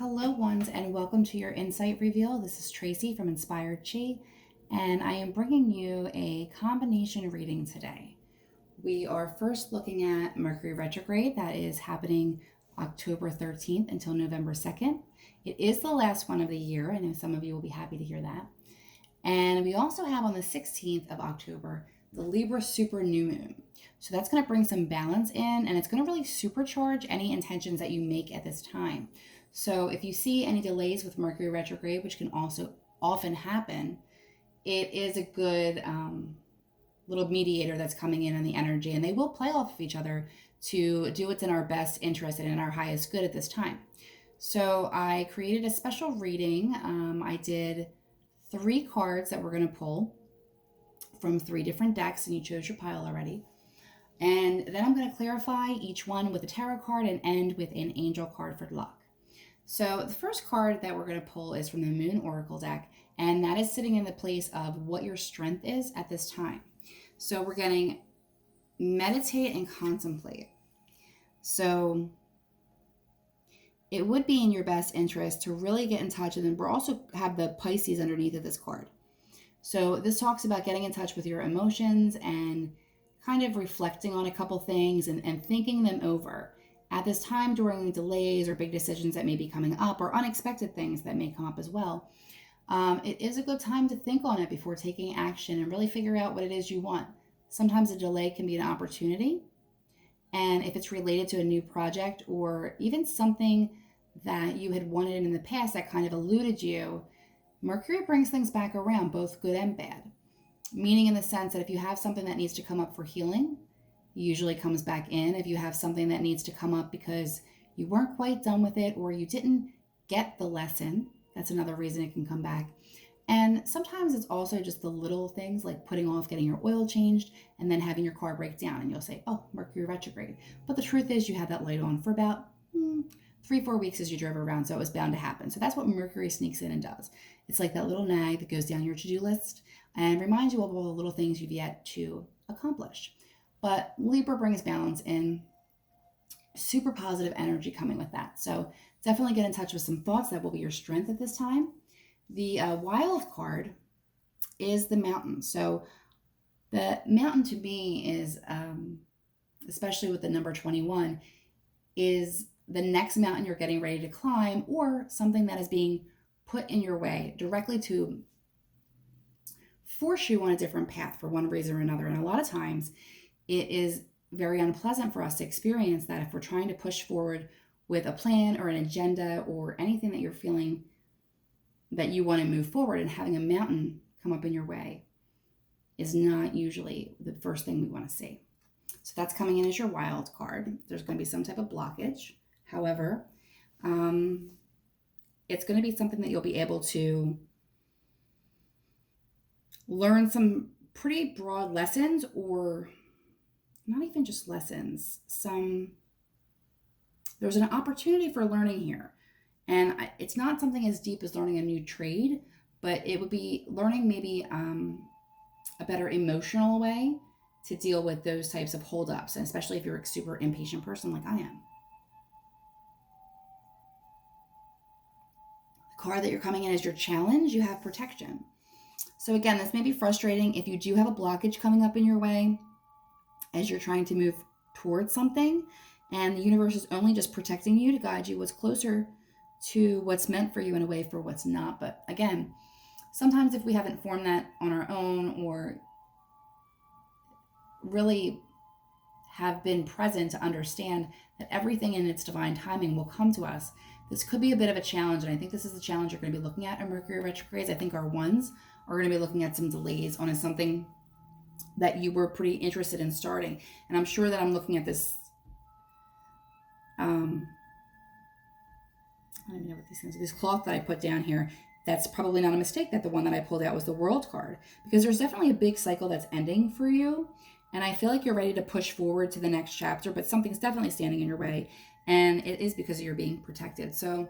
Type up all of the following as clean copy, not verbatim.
Hello, ones, and welcome to your Insight Reveal. This is Tracy from Inspired Chi, and I am bringing you a combination reading today. We are first looking at Mercury Retrograde that is happening October 13th until November 2nd. It is the last one of the year. I know some of you will be happy to hear that. And we also have on the 16th of October the Libra Super New Moon. So that's going to bring some balance in, and it's going to really supercharge any intentions that you make at this time. So if you see any delays with Mercury retrograde, which can also often happen, it is a good little mediator that's coming in the energy, and they will play off of each other to do what's in our best interest and in our highest good at this time. So I created a special reading. I did 3 cards that we're going to pull from 3 different decks, and you chose your pile already. And then I'm going to clarify each one with a tarot card and end with an angel card for luck. So the first card that we're going to pull is from the Moon Oracle deck, and that is sitting in the place of what your strength is at this time. So we're getting meditate and contemplate. So it would be in your best interest to really get in touch, and then we'll also have the Pisces underneath of this card. So this talks about getting in touch with your emotions and kind of reflecting on a couple things and thinking them over. At this time during delays or big decisions that may be coming up or unexpected things that may come up as well, it is a good time to think on it before taking action and really figure out what it is you want. Sometimes a delay can be an opportunity, and if it's related to a new project or even something that you had wanted in the past that kind of eluded you, Mercury brings things back around, both good and bad. Meaning in the sense that if you have something that needs to come up for healing, usually comes back in. If you have something that needs to come up because you weren't quite done with it or you didn't get the lesson, that's another reason it can come back. And sometimes it's also just the little things like putting off getting your oil changed and then having your car break down, and you'll say, oh, Mercury retrograde. But the truth is you had that light on for about 3-4 weeks as you drove around, so it was bound to happen. So that's what Mercury sneaks in and does. It's like that little nag that goes down your to-do list and reminds you of all the little things you've yet to accomplish. But Libra brings balance in, super positive energy coming with that. So definitely get in touch with some thoughts that will be your strength at this time. The wild card is the mountain. So the mountain to me is, especially with the number 21, is the next mountain you're getting ready to climb, or something that is being put in your way directly to force you on a different path for one reason or another. And a lot of times it is very unpleasant for us to experience that if we're trying to push forward with a plan or an agenda or anything that you're feeling that you want to move forward, and having a mountain come up in your way is not usually the first thing we want to see. So that's coming in as your wild card. There's going to be some type of blockage. However, it's going to be something that you'll be able to learn some pretty broad lessons, or not even just lessons. There's an opportunity for learning here. And it's not something as deep as learning a new trade, but it would be learning maybe a better emotional way to deal with those types of holdups, and especially if you're a super impatient person like I am. The card that you're coming in as your challenge, you have protection. So again, this may be frustrating if you do have a blockage coming up in your way as you're trying to move towards something, and the universe is only just protecting you to guide you what's closer to what's meant for you and away for what's not. But again, sometimes if we haven't formed that on our own or really have been present to understand that everything in its divine timing will come to us, this could be a bit of a challenge. And I think this is the challenge you're going to be looking at in Mercury retrogrades. I think our ones are going to be looking at some delays on something that you were pretty interested in starting. And I'm sure that I'm looking at this, I don't even know what these things are. This cloth that I put down here, that's probably not a mistake that the one that I pulled out was the World card, because there's definitely a big cycle that's ending for you. And I feel like you're ready to push forward to the next chapter, but something's definitely standing in your way. And it is because you're being protected. So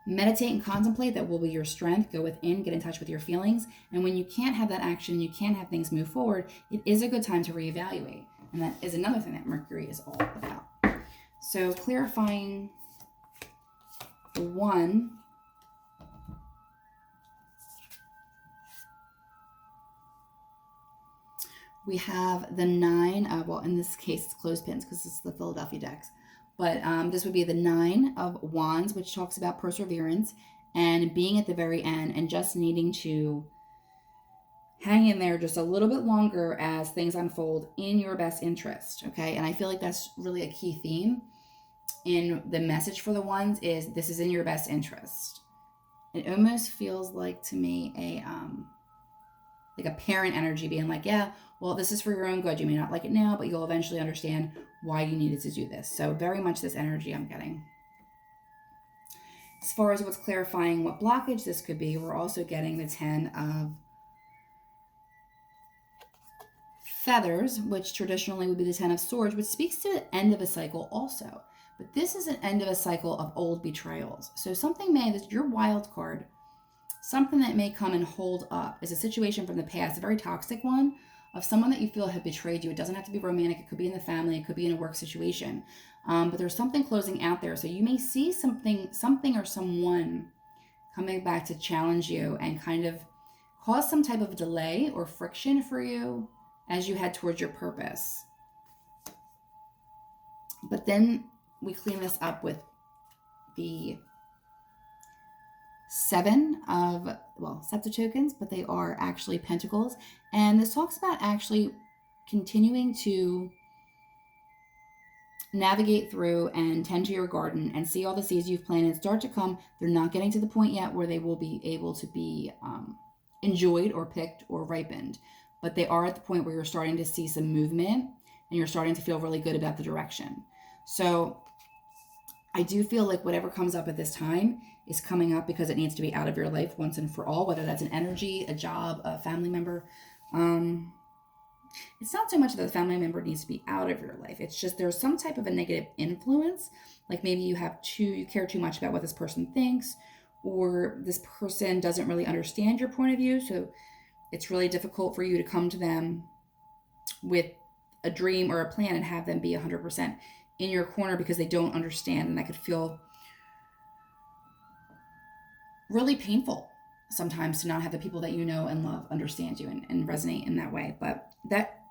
meditate and contemplate. That will be your strength. Go within, get in touch with your feelings. And when you can't have that action, you can't have things move forward, it is a good time to reevaluate. And that is another thing that Mercury is all about. So clarifying the 1, we have the 9 of, well, in this case, it's clothespins because it's the Philadelphia decks. But this would be the 9 of Wands, which talks about perseverance and being at the very end and just needing to hang in there just a little bit longer as things unfold in your best interest, okay? And I feel like that's really a key theme in the message for the ones is this is in your best interest. It almost feels like to me a parent energy being like, yeah, well, this is for your own good. You may not like it now, but you'll eventually understand why you needed to do this. So very much this energy I'm getting. As far as what's clarifying what blockage this could be, we're also getting the 10 of feathers, which traditionally would be the 10 of swords, which speaks to the end of a cycle also. But this is an end of a cycle of old betrayals. So something your wild card, something that may come and hold up is a situation from the past, a very toxic one, of someone that you feel have betrayed you. It doesn't have to be romantic. It could be in the family. It could be in a work situation. But there's something closing out there. So you may see something or someone coming back to challenge you and kind of cause some type of delay or friction for you as you head towards your purpose. But then we clean this up with the 7 of, scepter tokens, but they are actually pentacles. And this talks about actually continuing to navigate through and tend to your garden and see all the seeds you've planted start to come. They're not getting to the point yet where they will be able to be enjoyed or picked or ripened, but they are at the point where you're starting to see some movement and you're starting to feel really good about the direction. So I do feel like whatever comes up at this time is coming up because it needs to be out of your life once and for all, whether that's an energy, a job, a family member. It's not so much that the family member needs to be out of your life. It's just there's some type of a negative influence. Like maybe you care too much about what this person thinks, or this person doesn't really understand your point of view. So it's really difficult for you to come to them with a dream or a plan and have them be 100% in your corner because they don't understand. And that could feel really painful sometimes to not have the people that you know and love understand you and resonate in that way. But that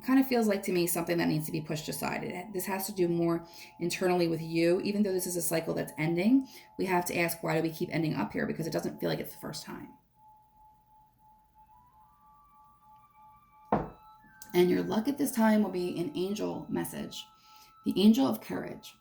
kind of feels like to me something that needs to be pushed aside. This has to do more internally with you. Even though this is a cycle that's ending, we have to ask, why do we keep ending up here? Because it doesn't feel like it's the first time. And your luck at this time will be an angel message. The angel of courage.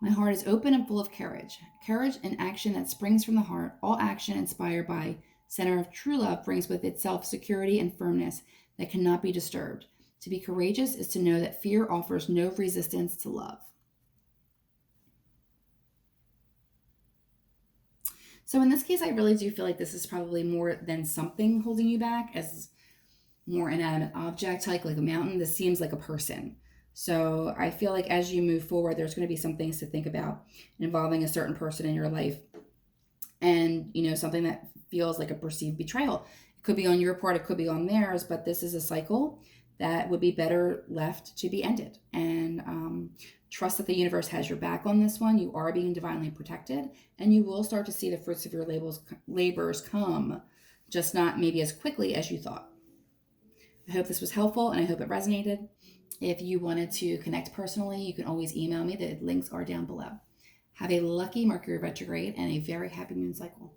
My heart is open and full of courage. Courage and action that springs from the heart. All action inspired by center of true love brings with itself security and firmness that cannot be disturbed. To be courageous is to know that fear offers no resistance to love. So in this case, I really do feel like this is probably more than something holding you back, as more inanimate object, like a mountain. This seems like a person. So I feel like as you move forward, there's going to be some things to think about involving a certain person in your life. And, something that feels like a perceived betrayal. It could be on your part, it could be on theirs, but this is a cycle that would be better left to be ended. And trust that the universe has your back on this one. You are being divinely protected, and you will start to see the fruits of your labors come, just not maybe as quickly as you thought. I hope this was helpful, and I hope it resonated. If you wanted to connect personally, you can always email me. The links are down below. Have a lucky Mercury retrograde and a very happy moon cycle.